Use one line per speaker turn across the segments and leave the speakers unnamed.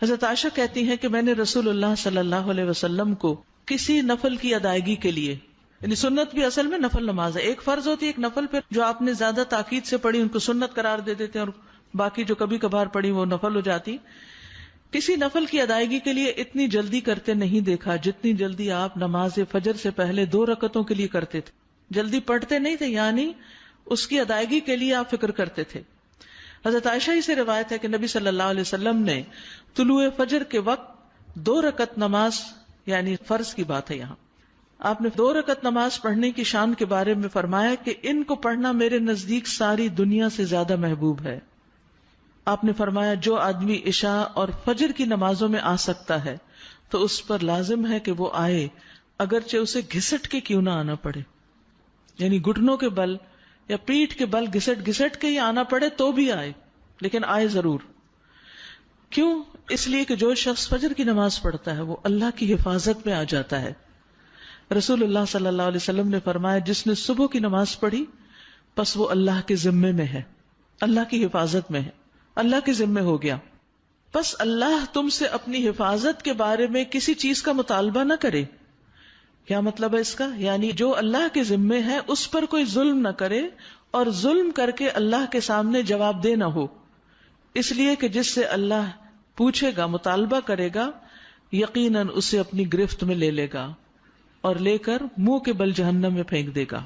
حضرت عائشہ کہتی ہیں کہ میں نے رسول اللہ صلی اللہ علیہ وسلم کو کسی نفل کی ادائیگی کے لیے، یعنی سنت بھی اصل میں نفل نماز ہے، ایک فرض ہوتی ہے ایک نفل، پھر جو آپ نے زیادہ تاکید سے پڑھی ان کو سنت قرار دے دیتے ہیں اور باقی جو کبھی کبھار پڑھی وہ نفل ہو جاتی. کسی نفل کی ادائیگی کے لیے اتنی جلدی کرتے نہیں دیکھا جتنی جلدی آپ نماز فجر سے پہلے 2 رکعتوں کے لیے کرتے تھے. جلدی پڑھتے نہیں تھے، یعنی اس کی ادائیگی کے لیے آپ فکر کرتے تھے. حضرت عائشہ ہی سے روایت ہے کہ نبی صلی اللہ علیہ وسلم نے طلوع فجر کے وقت 2 رکعت نماز، یعنی فرض کی بات ہے یہاں، آپ نے 2 رکعت نماز پڑھنے کی شان کے بارے میں فرمایا کہ ان کو پڑھنا میرے نزدیک ساری دنیا سے زیادہ محبوب ہے. آپ نے فرمایا جو آدمی عشاء اور فجر کی نمازوں میں آ سکتا ہے تو اس پر لازم ہے کہ وہ آئے، اگرچہ اسے گھسٹ کے کیوں نہ آنا پڑے، یعنی گھٹنوں کے بل یا پیٹھ کے بل گھسٹ گھسٹ کے ہی آنا پڑے تو بھی آئے، لیکن آئے ضرور. کیوں؟ اس لیے کہ جو شخص فجر کی نماز پڑھتا ہے وہ اللہ کی حفاظت میں آ جاتا ہے. رسول اللہ صلی اللہ علیہ وسلم نے فرمایا جس نے صبح کی نماز پڑھی پس وہ اللہ کے ذمے میں ہے، اللہ کی حفاظت میں ہے، اللہ کے ذمے ہو گیا. پس اللہ تم سے اپنی حفاظت کے بارے میں کسی چیز کا مطالبہ نہ کرے. کیا مطلب ہے اس کا؟ یعنی جو اللہ کے ذمے ہے اس پر کوئی ظلم نہ کرے اور ظلم کر کے اللہ کے سامنے جواب دہ نہ ہو، اس لیے کہ جس سے اللہ پوچھے گا، مطالبہ کرے گا، یقیناً اسے اپنی گرفت میں لے لے گا اور لے کر منہ کے بل جہنم میں پھینک دے گا.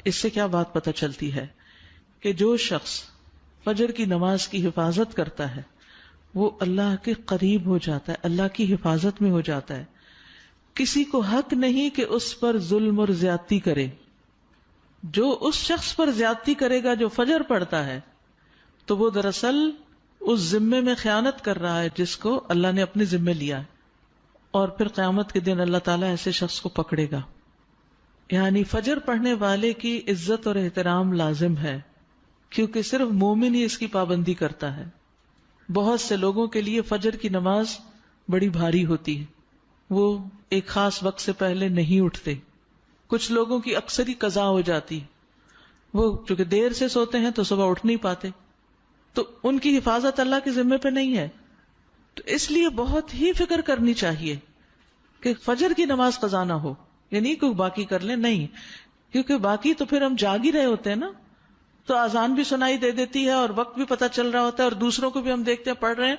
اس سے کیا بات پتہ چلتی ہے کہ جو شخص فجر کی نماز کی حفاظت کرتا ہے وہ اللہ کے قریب ہو جاتا ہے، اللہ کی حفاظت میں ہو جاتا ہے. کسی کو حق نہیں کہ اس پر ظلم اور زیادتی کرے. جو اس شخص پر زیادتی کرے گا جو فجر پڑھتا ہے تو وہ دراصل اس ذمے میں خیانت کر رہا ہے جس کو اللہ نے اپنے ذمے لیا ہے، اور پھر قیامت کے دن اللہ تعالیٰ ایسے شخص کو پکڑے گا. یعنی فجر پڑھنے والے کی عزت اور احترام لازم ہے، کیونکہ صرف مومن ہی اس کی پابندی کرتا ہے. بہت سے لوگوں کے لیے فجر کی نماز بڑی بھاری ہوتی ہے، وہ ایک خاص وقت سے پہلے نہیں اٹھتے. کچھ لوگوں کی اکثر ہی قضا ہو جاتی، وہ چونکہ دیر سے سوتے ہیں تو صبح اٹھ نہیں پاتے، تو ان کی حفاظت اللہ کے ذمے پہ نہیں ہے. تو اس لیے بہت ہی فکر کرنی چاہیے کہ فجر کی نماز قضا نہ ہو، یعنی کوئی باقی کر لیں، نہیں، کیونکہ باقی تو پھر ہم جاگ ہی رہے ہوتے ہیں نا، تو اذان بھی سنائی دے دیتی ہے اور وقت بھی پتہ چل رہا ہوتا ہے اور دوسروں کو بھی ہم دیکھتے ہیں پڑھ رہے ہیں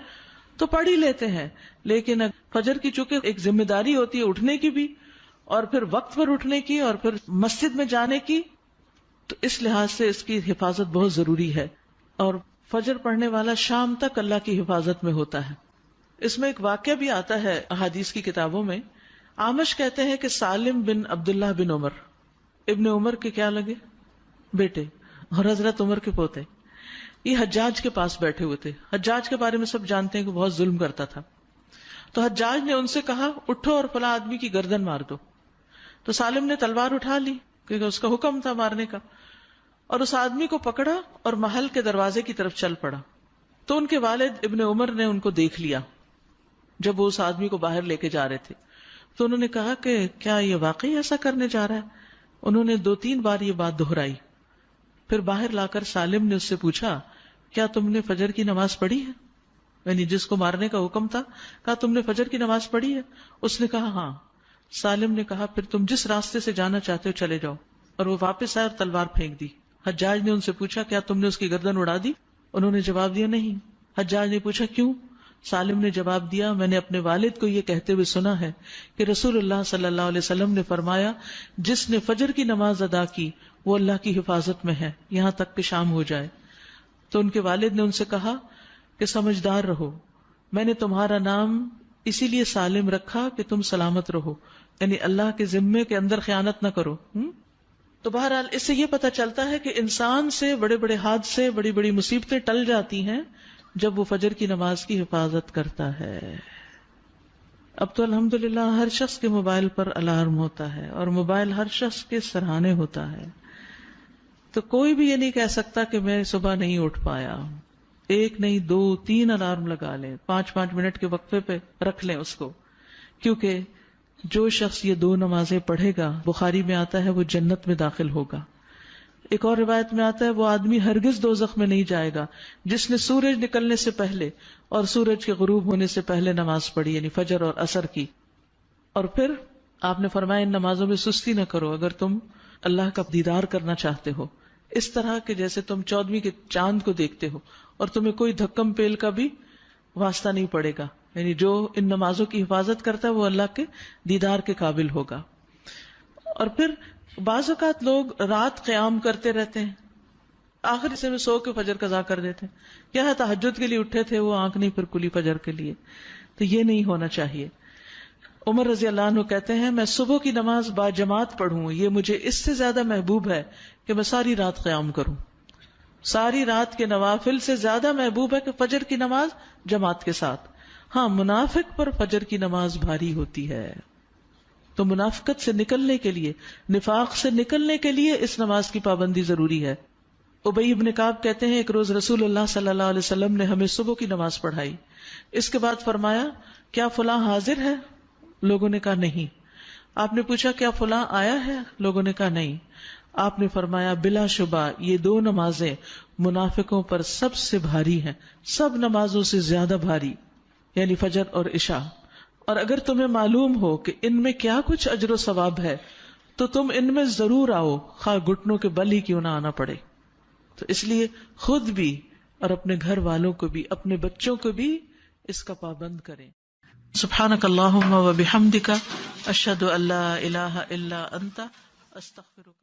تو پڑھ ہی لیتے ہیں. لیکن فجر کی چونکہ ایک ذمہ داری ہوتی ہے اٹھنے کی بھی، اور پھر وقت پر اٹھنے کی، اور پھر مسجد میں جانے کی، تو اس لحاظ سے اس کی حفاظت بہت ضروری ہے. اور فجر پڑھنے والا شام تک اللہ کی حفاظت میں ہوتا ہے. اس میں ایک واقعہ بھی آتا ہے احادیث کی کتابوں میں. اعمش کہتے ہیں کہ سالم بن عبداللہ بن عمر، ابن عمر کے کیا لگے بیٹے اور حضرت عمر کے پوتے، یہ حجاج کے پاس بیٹھے ہوئے تھے. حجاج کے بارے میں سب جانتے ہیں کہ بہت ظلم کرتا تھا. تو حجاج نے ان سے کہا اٹھو اور فلاں آدمی کی گردن مار دو. تو سالم نے تلوار اٹھا لی کیونکہ اس کا حکم تھا مارنے کا، اور اس آدمی کو پکڑا اور محل کے دروازے کی طرف چل پڑا. تو ان کے والد ابن عمر نے ان کو دیکھ لیا جب وہ اس آدمی کو باہر لے کے جا رہے تھے. تو انہوں نے کہا کہ کیا یہ واقعی ایسا کرنے جا رہا ہے؟ انہوں نے 2-3 بار یہ بات دہرائی. پھر باہر لا کر سالم نے اس سے پوچھا کیا تم نے فجر کی نماز پڑھی ہے؟ یعنی جس کو مارنے کا حکم تھا، کہا تم نے فجر کی نماز پڑھی ہے؟ اس نے کہا ہاں. سالم نے کہا پھر تم جس راستے سے جانا چاہتے ہو چلے جاؤ، اور وہ واپس آئے اور تلوار پھینک دی. حجاج نے ان سے پوچھا کیا تم نے اس کی گردن اڑا دی؟ انہوں نے جواب دیا نہیں. حجاج نے پوچھا کیوں؟ سالم نے جواب دیا میں نے اپنے والد کو یہ کہتے ہوئے سنا ہے کہ رسول اللہ صلی اللہ علیہ وسلم نے فرمایا جس نے فجر کی نماز ادا کی وہ اللہ کی حفاظت میں ہے یہاں تک کہ شام ہو جائے. تو ان کے والد نے ان سے کہا کہ سمجھدار رہو، میں نے تمہارا نام اسی لیے سالم رکھا کہ تم سلامت رہو، یعنی اللہ کے ذمے کے اندر خیانت نہ کرو. تو بہرحال اس سے یہ پتہ چلتا ہے کہ انسان سے بڑے بڑے حادثے، بڑی بڑی مصیبتیں ٹل جاتی ہیں جب وہ فجر کی نماز کی حفاظت کرتا ہے. اب تو الحمدللہ ہر شخص کے موبائل پر الارم ہوتا ہے اور موبائل ہر شخص کے سرہانے ہوتا ہے، تو کوئی بھی یہ نہیں کہہ سکتا کہ میں صبح نہیں اٹھ پایا. 1 نہیں 2 3 الارم لگا لیں، 5 منٹ کے وقفے پہ رکھ لیں اس کو، کیونکہ جو شخص یہ 2 نمازیں پڑھے گا، بخاری میں آتا ہے، وہ جنت میں داخل ہوگا. ایک اور روایت میں آتا ہے وہ آدمی ہرگز دوزخ میں نہیں جائے گا جس نے سورج نکلنے سے پہلے اور سورج کے غروب ہونے سے پہلے نماز پڑھی، یعنی فجر اور عصر کی. اور پھر آپ نے فرمایا ان نمازوں میں سستی نہ کرو اگر تم اللہ کا دیدار کرنا چاہتے ہو، اس طرح کہ جیسے تم 14ویں کے چاند کو دیکھتے ہو اور تمہیں کوئی دھکم پیل کا بھی واسطہ نہیں پڑے گا. یعنی جو ان نمازوں کی حفاظت کرتا ہے وہ اللہ کے دیدار کے قابل ہوگا. اور پھر بعض اوقات لوگ رات قیام کرتے رہتے ہیں، آخر حصے میں سو کے فجر قضا کر دیتے ہیں. کیا ہے تہجد کے لیے اٹھے تھے وہ آنکھ نہیں پھر کھلی فجر کے لیے. تو یہ نہیں ہونا چاہیے. عمر رضی اللہ عنہ کہتے ہیں میں صبح کی نماز با جماعت پڑھوں یہ مجھے اس سے زیادہ محبوب ہے کہ میں ساری رات قیام کروں. ساری رات کے نوافل سے زیادہ محبوب ہے کہ فجر کی نماز جماعت کے ساتھ. ہاں منافق پر فجر کی نماز بھاری ہوتی ہے، تو منافقت سے نکلنے کے لیے، نفاق سے نکلنے کے لیے اس نماز کی پابندی ضروری ہے. ابی بن کعب کہتے ہیں ایک روز رسول اللہ صلی اللہ علیہ وسلم نے ہمیں صبح کی نماز پڑھائی. اس کے بعد فرمایا کیا فلاں حاضر ہے؟ لوگوں نے کہا نہیں. آپ نے پوچھا کیا فلاں آیا ہے؟ لوگوں نے کہا نہیں. آپ نے فرمایا بلا شبہ یہ دو نمازیں منافقوں پر سب سے بھاری ہیں، سب نمازوں سے زیادہ بھاری، یعنی فجر اور عشاء. اور اگر تمہیں معلوم ہو کہ ان میں کیا کچھ اجر و ثواب ہے تو تم ان میں ضرور آؤ، خواہ گھٹنوں کے بل ہی کیوں نہ آنا پڑے. تو اس لیے خود بھی اور اپنے گھر والوں کو بھی، اپنے بچوں کو بھی اس کا پابند کریں. سبحانک اللہم و بحمدک اشہد ان لا الہ الا انت استغفرک.